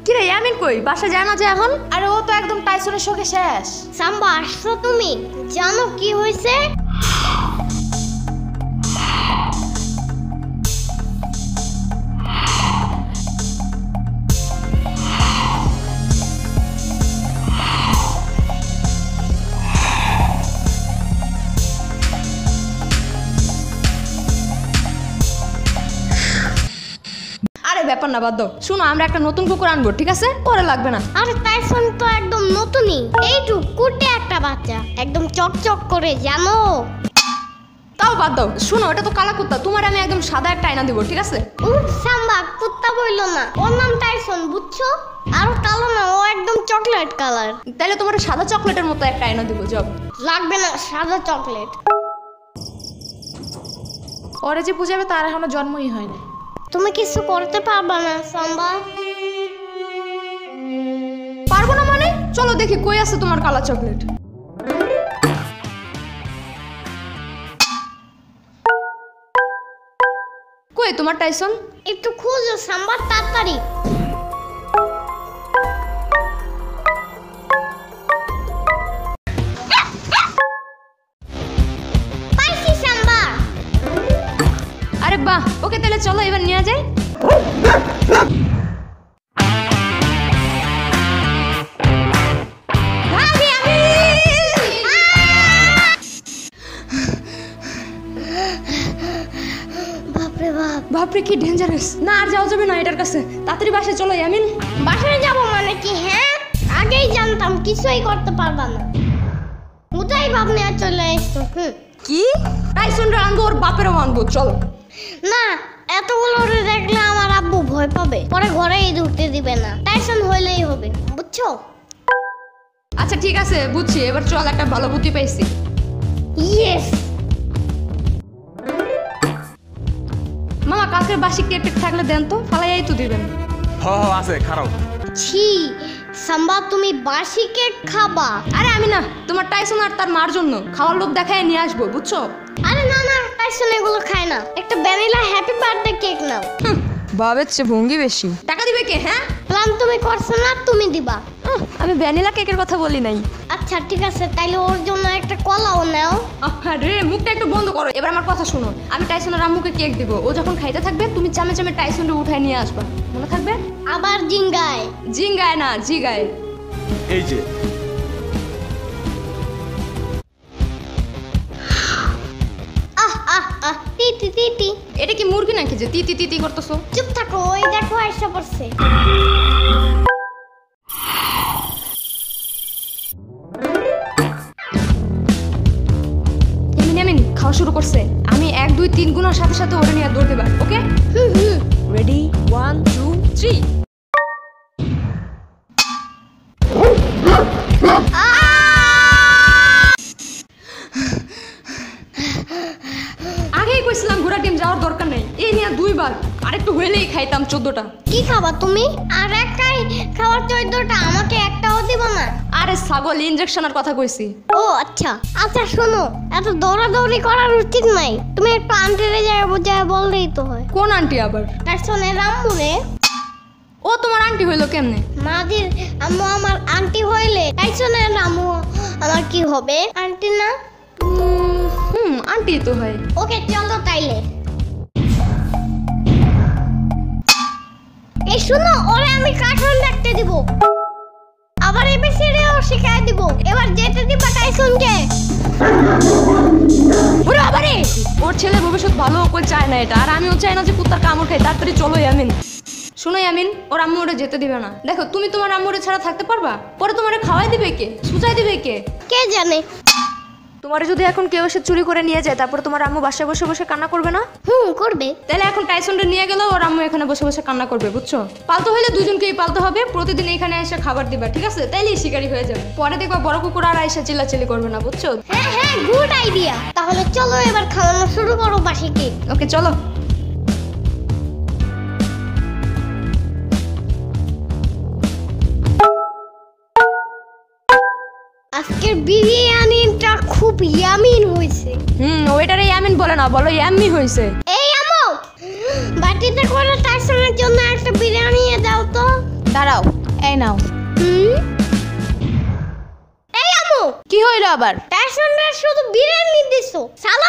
কিরে ইয়ামিন কই? বাসা যায় না যে এখন? আরে ও তো একদম টাইসনের শোকে শেষ। সাম্বা আসছো তুমি? জানো কি হয়েছে? ব্যাপার না, বাদ দাও। শুনো, আমরা একটা নতুন কুকুর আনবো, ঠিক আছে? পরে লাগবে না। আরে টাইসন তো একদম নতুনই, এইটুক কুটে একটা বাচ্চা, একদম চকচক করে, জানো? তাও বাদ দাও। শুনো, এটা তো কালা কুত্তা, তোমার আমি একদম সাদা একটা আয়না দিব, ঠিক আছে? সাম্বা কুত্তা বইলো না, ওর নাম টাইসন, বুঝছো? আর কালো না, ও একদম চকলেট কালার। তাহলে তোমার সাদা চকলেটের মতো একটা আয়না দিব। জব লাগবে না সাদা চকলেট। ওরে যে বুঝাবে তার এখনো জন্মই হয়নি। তুমি কিছু করতে পারবা না সাম্বা? পারবো না মানে? চলো দেখি কই আছে তোমার কালা চকলেট। কই তোমার টাইসন? একটু খুঁজো সাম্বা, তাড়াতাড়ি। পাইছি সাম্বা। আরে বাহ, ওকে তাহলে চলো এবার নিয়ে যাই। বাপরে কি ডেঞ্জারাস। না আর যাওয়া যাবে না এটার কাছে, তাড়াতাড়ি বাসায় চলো ইয়ামিন। বাসায় যাবো মানে কি? হ্যাঁ, আগেই জানতাম কিছুই করতে পারবা না, উঠাই ভাবনে আর চলে এসছো। কি টাইসনরা আনবো, ওর বাপেরও আনবো, চলো। না, এতগুলো দেখলে আমার আব্বু ভয় পাবে, পরে ঘরেই ঢুকতে দিবে না। টাইসন হইলেই হবে, বুঝছো? আচ্ছা ঠিক আছে, বুঝছি। এবার চল, একটা ভালো বুদ্ধি পাইছি। ইয়েস। মামা, কালকের বাসি কেক টেক থাকলে দেন তো, ফালাইয়াই তো দিবেন। আছে, খারাপ। ছি সাম্বা, তুমি বাসি কেক খাবা? আরে আমি না, তোমার টাইসন আর তার মার জন্য খাওয়ার লোক দেখায় নিয়ে আসবো, বুঝছো? আরে না না, টাইসন এগুলো খায় না। একটা ভ্যানিলা হ্যাপি বার্থডে কেক নাও। ভাবের চেয়ে ভঙ্গি বেশি। টাকা দিবে কে? হ্যাঁ, প্ল্যান তুমি করছো না, তুমি দিবা। আমি ভ্যানিলা কেকের কথা বলি নাই। আচ্ছা ঠিক আছে, তাইলে ওর জন্য একটা কলাও নাও। আরে মুখটা একটু বন্ধ করো। এবার আমার কথা শোনো, আমি টাইসনের আম্মুকে কেক দিব। ও যখন খাইতে থাকবে তুমি চামে চামে টাইসনটা উঠায় নিয়ে আসবা, মনে থাকবে? আবার জিঙ্গায়? জিঙ্গায় না, জিগায়। এই যে তিতি তিতি। এটা কি মুরগি নাকি যে তিতি তিতি করতেছো? চুপ থাকো, ওই দেখো আইসা পড়ছে। খাওয়া শুরু করছে। আমি 1 2 3 গুণার সাথে সাথে ওরে নিয়ে দৌড় দেবা, ওকে? রেডি 1 2 3। আগেই কইছিলাম ঘোড়া টিম যাওয়ার দরকার নেই। এই নিয়ে 2 বার, আরেকটু হইলেই খাইতাম 14টা। কি খাবা তুমি? আর একটাই খাওয়ার 14টা, আমাকে একটাও দিবা না? আরে ছাগল, ইনজেকশনের কথা কইছি। ও আচ্ছা আচ্ছা, শোনো, এত দৌড়াদৌড়ি করার উচিত নাই। তুমি একটু আন্টিরে যায় বোঝায় বললেই তো হয়। কোন আন্টি আবার? টাইসনের আম্মু রে। ও তোমার আন্টি হইলো কেমনে? মাদির আম্মু আমার আন্টি হইলে টাইসনের আম্মু আমার কি হবে? আন্টি না? আন্টি তো হয়। ওকে চলো তাইলে। এই শোনো, ওরে আমি কার্টুন দেখতে দিব, আবার এবিসিডিও শিখাই দিব। এবার যেতে দিবা টাইসনকে। ওরে বাবারে, ওর ছেলে ভবিষ্যৎ ভালো করে চায় না এটা, আর আমিও চাই না যে কুত্তার কামড় খাই। তাড়াতাড়ি চলো ইয়ামিন। শোনো ইয়ামিন, ওর আম্মু ওরে যেতে দিবে না। দেখো, তুমি তোমার আম্মুরে ছাড়া থাকতে পারবা? পরে তোমারে খাওয়াই দিবে কে? সুচাই দিবে কে? কে জানে। তোমারে যদি এখন কেউ এসে চুরি করে নিয়ে যায়, তারপর তোমার আম্মু বাসায় বসে বসে কান্না করবে না? করবে। তাহলে এখন টাইসনটা নিয়ে গেলেও ওর আম্মু এখানে বসে বসে কান্না করবে, বুঝছো? পালতে হলে দুজনকেই পালতে হবে। প্রতিদিন এখানে এসে খাবার দিবা, ঠিক আছে? তাইলেই শিকারি হয়ে যাবে। পরে দেখবা বড় কুকুর আর আইসা চিল্লাচিল্লি করবে না, বুঝছো? হ্যাঁ হ্যাঁ, গুড আইডিয়া। তাহলে চলো এবার খাওয়ানো শুরু করো বাসিকে। ওকে চলো। আজকের বিরিয়ানিটা খুব ইয়ামিন হয়েছে। ওইটারে ইয়ামিন বলে না, বলো ইয়াম্মি হয়েছে। এই আম্মু, বাটিতে করে টাইসনের জন্য একটা বিরিয়ানি দাও তো। দাঁড়াও। এই নাও। এই আম্মু কি হইলো আবার? টাইসনরা শুধু বিরিয়ানি দিছো, সালাদ